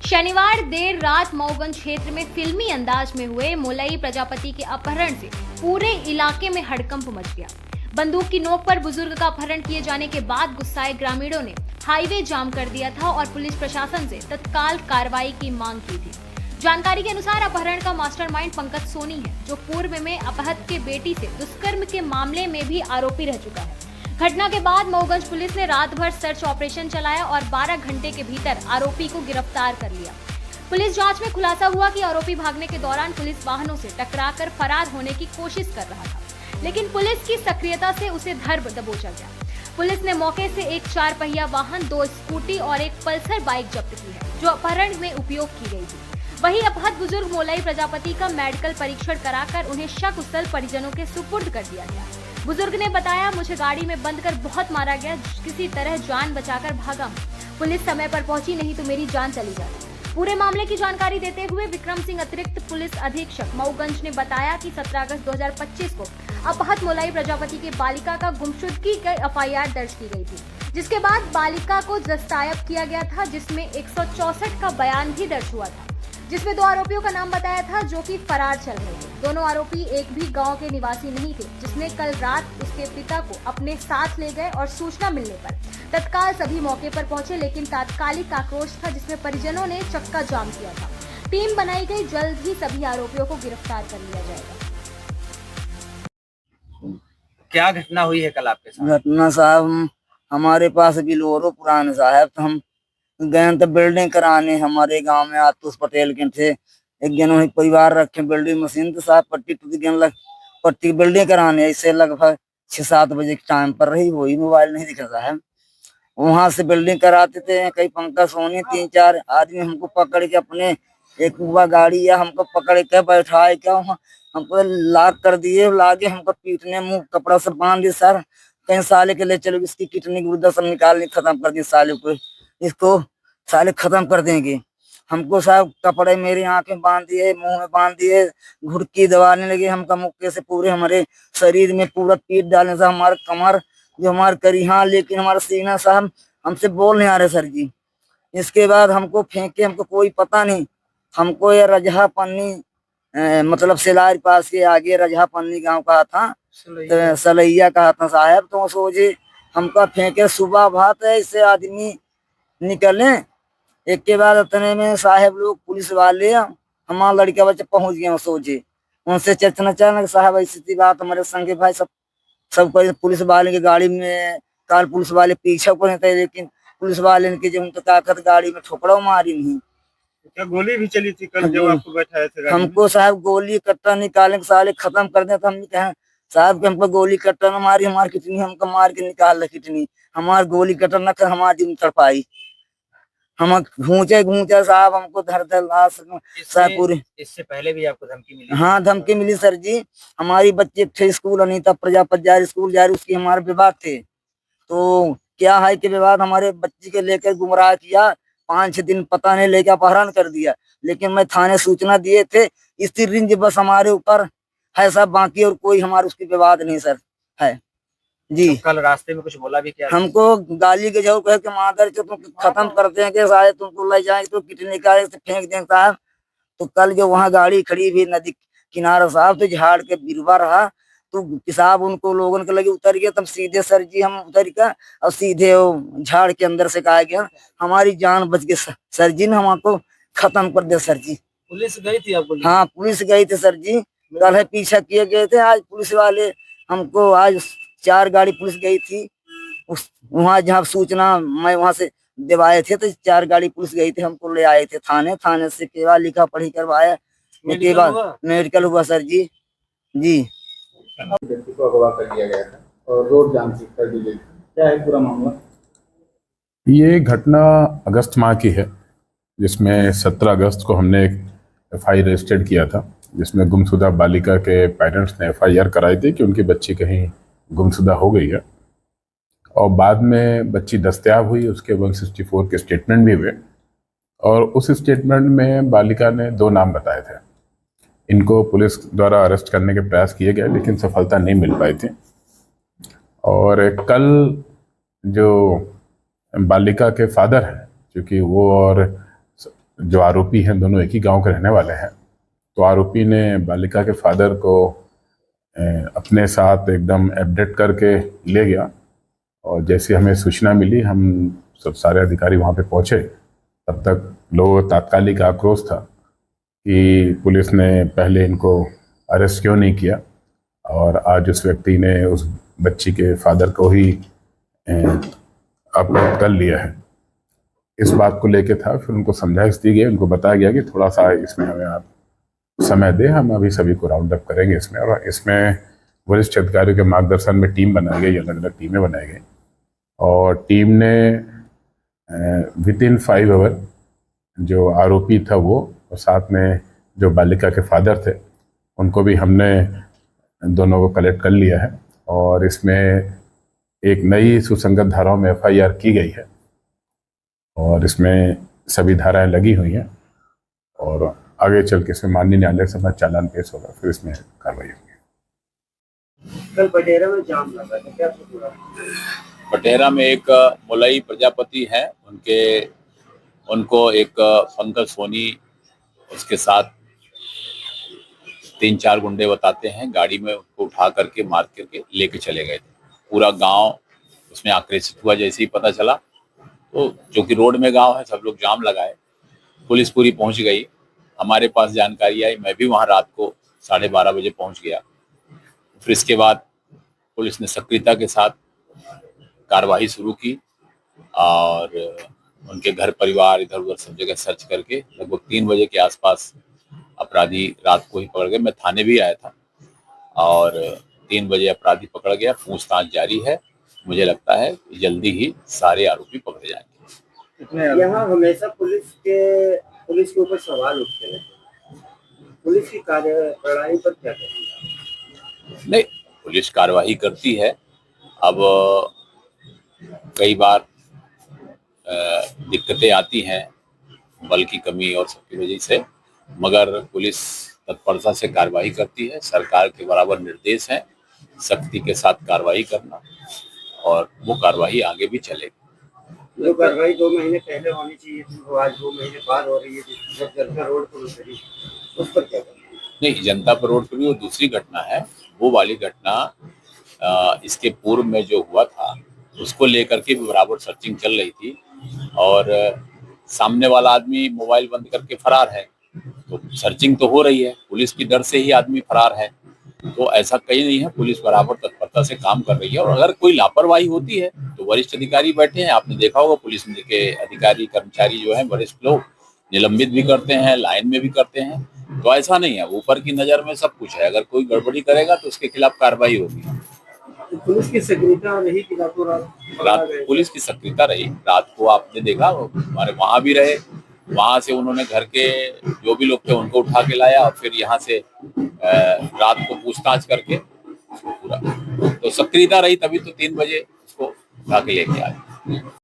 शनिवार देर रात मऊगंज क्षेत्र में फिल्मी अंदाज में हुए मोलई प्रजापति के अपहरण से पूरे इलाके में हड़कंप मच गया। बंदूक की नोक पर बुजुर्ग का अपहरण किए जाने के बाद गुस्साए ग्रामीणों ने हाईवे जाम कर दिया था और पुलिस प्रशासन से तत्काल कार्रवाई की मांग की थी। जानकारी के अनुसार अपहरण का मास्टरमाइंड पंकज सोनी है, जो पूर्व में अपहत के बेटी से दुष्कर्म के मामले में भी आरोपी रह चुका है। घटना के बाद मऊगंज पुलिस ने रात भर सर्च ऑपरेशन चलाया और 12 घंटे के भीतर आरोपी को गिरफ्तार कर लिया। पुलिस जांच में खुलासा हुआ कि आरोपी भागने के दौरान पुलिस वाहनों से टकराकर फरार होने की कोशिश कर रहा था, लेकिन पुलिस की सक्रियता से उसे धर दबोचा गया। पुलिस ने मौके से एक 4 पहिया वाहन, 2 स्कूटी और एक पल्सर बाइक जब्त की है, जो अपहरण में उपयोग की गई थी। वहीं अपहत बुजुर्ग मोलई प्रजापति का मेडिकल परीक्षण कराकर उन्हें सकुशल परिजनों के सुपुर्द कर दिया गया। बुजुर्ग ने बताया, मुझे गाड़ी में बंद कर बहुत मारा गया, किसी तरह जान बचाकर भागा। पुलिस समय पर पहुंची, नहीं तो मेरी जान चली जाती। पूरे मामले की जानकारी देते हुए विक्रम सिंह अतिरिक्त पुलिस अधीक्षक मऊगंज ने बताया कि 17 अगस्त 2025 को अपहत मोलई प्रजापति की बालिका का गुमशुदगी की एफआईआर दर्ज की गई थी, जिसके बाद बालिका को दस्तायब किया गया था, जिसमें 164 का बयान भी दर्ज हुआ था, जिसमें 2 आरोपियों का नाम बताया था जो कि फरार चल रहे थे। दोनों आरोपी एक भी गांव के निवासी नहीं थे, जिसने कल रात उसके पिता को अपने साथ ले गए और सूचना मिलने पर तत्काल सभी मौके पर पहुंचे, लेकिन तात्कालिक आक्रोश था, जिसमें परिजनों ने चक्का जाम किया था। टीम बनाई गई, जल्द ही सभी आरोपियों को गिरफ्तार कर लिया जाएगा। क्या घटना हुई है कल आपके साथ? घटना साहब, हमारे पास बिलोरो पुराने साहब, तो हम गए तो बिल्डिंग कराने हमारे गांव में आतुष पटेल के थे। एक जन परिवार रखे बिल्डिंग मशीन, तो साहब पट्टी टूट गए, पट्टी बिल्डिंग कराने ऐसे लगभग 6-7 बजे के टाइम पर रही, वही मोबाइल नहीं दिख रहा है। वहां से बिल्डिंग कराते थे, कई पंकज सोनी 3-4 आदमी हमको पकड़ के अपने एक गाड़ी या हमको पकड़ के बैठाए क्या हमको लाक कर दिए, लागे हमको पीटने, मुंह कपड़ा से बांध दिए। सर कहीं साले के ले चलो, इसकी किडनी गुर्दा सब निकालने खत्म कर दिए, साले को इसको साले खत्म कर देंगे। हमको साहब कपड़े मेरी आंखें बांध दिए, मुंह में बांध दिए, घुड़की दबाने लगे हमका मुक्के से, पूरे हमारे शरीर में पूरा पीट डालने से हमारे कमर जो हमारे करिहा, लेकिन हमारा सीना साहब हमसे बोल नहीं आ रहे सर जी। इसके बाद हमको फेंके, हमको कोई पता नहीं, हमको ये रजहा पन्नी मतलब सिलार पास के आगे रजहा पन्नी गाँव कहा था, तो सलैया कहा था साहब, तो सोचे हमका फेंके। सुबह भात है, इससे आदमी निकले, एक के बाद इतने में साहब लोग पुलिस वाले हमारा लड़का बच्चे पहुंच गए। सोचे उनसे चर्चना चाहे साहब ऐसी बात हमारे संगे भाई सब पुलिस वाले की गाड़ी में काल पुलिस वाले पीछे को नहीं थे, लेकिन पुलिस वाले ने जो उनको ताकत गाड़ी में ठोकरा मारी नहीं। क्या गोली भी चली थी कल जब आपको बैठाए थे? हमको साहब गोली कट्टा निकाले साले खत्म कर दे, तो हमने कहा साहब के हमको गोली कट्टा न मारी, हमारी कितनी हमको मार के निकाल रही, कितनी हमारी गोली कट्टा न कर हमारी दिन तड़पाई, हम घूचे साहब, हमको धर पूरे। इससे पहले भी आपको धमकी मिली? हाँ धमकी मिली सर जी। हमारी बच्चे थे स्कूल, अनीता प्रजापति जा रही स्कूल जा रही, उसकी हमारे विवाद थे। तो क्या है कि विवाद हमारे बच्ची के लेकर गुमराह किया, 5-6 दिन पता नहीं लेके अपहरण कर दिया, लेकिन मैं थाने सूचना दिए थे। इस रिंज बस हमारे ऊपर है सब, बाकी और कोई हमारे उसकी विवाद नहीं सर है जी। तो कल रास्ते में कुछ बोला भी क्या? हमको गाली के जो कहे कि मादर जो तुम खत्म कर देंगे, शायद तुमको ले जाएंगे तो कितने का फेंक देंगे साहब। तो कल जो वहाँ गाड़ी खड़ी हुई नदी किनारा साहब, तो झाड़ के बिरवा रहा, तो साहब उनको लोगों के लगे उतर गया, तब सीधे सर जी हम उतर गया और सीधे वो झाड़ के अंदर से कहा गया, हमारी जान बच गई सर जी ने हमको खत्म कर दिया सर जी। पुलिस गई थी आपको? हाँ पुलिस गई थी सर जी, कल पीछा किए गए थे। आज पुलिस वाले हमको, आज 4 गाड़ी पुलिस गई थी उस वहाँ जहाँ सूचना मैं वहाँ से दिवाए थे, तो 4 गाड़ी पुलिस गई थी, हमको ले आए थे थाने से केवल लिखा पढ़ी करवाया, के बाद मेडिकल हुआ सर जी। जी व्यक्ति को अगवा कर दिया गया था और रोड जाम कर दी गई, क्या है पूरा मामला? ये घटना अगस्त माह की है, जिसमें 17 अगस्त को हमने एक एफआईआर रजिस्टर्ड किया था, जिसमें गुमशुदा बालिका के पेरेंट्स ने एफआईआर कराई थी कि उनकी बच्ची कहीं गुमशुदा हो गई है, और बाद में बच्ची दस्तयाब हुई। उसके 164 के स्टेटमेंट भी हुए, और उस स्टेटमेंट में बालिका ने 2 नाम बताए थे। इनको पुलिस द्वारा अरेस्ट करने के प्रयास किए गए, लेकिन सफलता नहीं मिल पाई थी। और कल जो बालिका के फादर हैं, क्योंकि वो और जो आरोपी हैं दोनों एक ही गांव के रहने वाले हैं। तो आरोपी ने बालिका के फादर को अपने साथ एकदम अपडेट करके ले गया, और जैसे हमें सूचना मिली हम सब सारे अधिकारी वहाँ पे पहुँचे। तब तक लोगों को तात्कालिक आक्रोश था कि पुलिस ने पहले इनको अरेस्ट क्यों नहीं किया, और आज उस व्यक्ति ने उस बच्ची के फादर को ही अपराध कर लिया है। इस बात को लेके था, फिर उनको समझाइश दी गई, उनको बताया गया कि थोड़ा सा इसमें हमें आप समय दें, हम अभी सभी को राउंड अप करेंगे इसमें। और इसमें वरिष्ठ अधिकारियों के मार्गदर्शन में टीम बनाई गई, अलग अलग टीमें बनाई गई, और टीम ने विदिन 5 आवर जो आरोपी था वो, और साथ में जो बालिका के फादर थे उनको भी हमने दोनों को कलेक्ट कर लिया है। और इसमें एक नई सुसंगत धाराओं में FIR की गई है, और इसमें सभी धाराएं लगी हुई हैं, और आगे चल के इसमें माननीय न्यायालय से चालान पेश होगा, फिर इसमें कार्रवाई होगी। कल पटेरा में जाम लगा था, क्या पूरा? पटेरा में एक मोलई प्रजापति हैं, उनको एक पंकज सोनी उसके साथ 3-4 गुंडे बताते हैं गाड़ी में उनको उठा करके मार करके लेके चले गए थे। पूरा गांव उसमें आक्रोशित हुआ जैसे ही पता चला, तो जो कि रोड में गांव है, सब लोग जाम लगाए। पुलिस पूरी पहुंच गई, हमारे पास जानकारी आई, मैं भी वहां रात को 12:30 बजे पहुंच गया। फिर इसके बाद पुलिस ने सक्रियता के साथ कार्रवाई शुरू की, और उनके घर परिवार इधर उधर सब जगह सर्च करके लगभग 3 बजे के आसपास अपराधी रात को ही पकड़ गए। मैं थाने भी आया था, और 3 बजे अपराधी पकड़ गया। पूछताछ जारी है, मुझे लगता है कि जल्दी ही सारे आरोपी पकड़े जाएंगे। यहाँ हमेशा पुलिस के ऊपर सवाल उठते हैं, पुलिस की कार्यप्रणाली पर क्या कहेंगे? नहीं, पुलिस कार्रवाई करती है। अब कई बार दिक्कतें आती हैं बल की कमी और सबकी वजह से, मगर पुलिस तत्परता से कार्रवाई करती है। सरकार के बराबर निर्देश है सख्ती के साथ कार्रवाई करना, और वो कार्रवाई आगे भी चलेगी। जो कार्रवाई 2 महीने पहले होनी चाहिए थी, वो आज 2 महीने बाद हो रही है, जब जनता रोड पर उतरी, उस पर क्या करेंगे? नहीं, जनता पर रोड पर भी वो दूसरी घटना है। वो वाली घटना इसके पूर्व में जो हुआ था उसको लेकर के भी बराबर सर्चिंग चल रही थी, और सामने वाला आदमी मोबाइल बंद करके फरार है, तो सर्चिंग तो हो रही है। पुलिस की डर से ही आदमी फरार है, तो ऐसा कहीं नहीं है। पुलिस बराबर तत्परता से काम कर रही है, और अगर कोई लापरवाही होती है तो वरिष्ठ अधिकारी बैठे हैं, आपने देखा होगा पुलिस के अधिकारी कर्मचारी जो हैं वरिष्ठ लोग निलंबित भी करते हैं, लाइन में भी करते हैं। तो ऐसा नहीं है, ऊपर की नजर में सब कुछ है। अगर कोई गड़बड़ी करेगा तो उसके खिलाफ कार्रवाई होगी। तो पुलिस की सक्रियता रही कि रात पुलिस की सक्रियता रही। रात को आपने देखा हमारे वहां भी रहे, वहां से उन्होंने घर के जो भी लोग थे उनको उठा के लाया, और फिर यहाँ से रात को पूछताछ करके पूरा तो सक्रियता रही, तभी तो 3 बजे उसको उठा के लेके आए।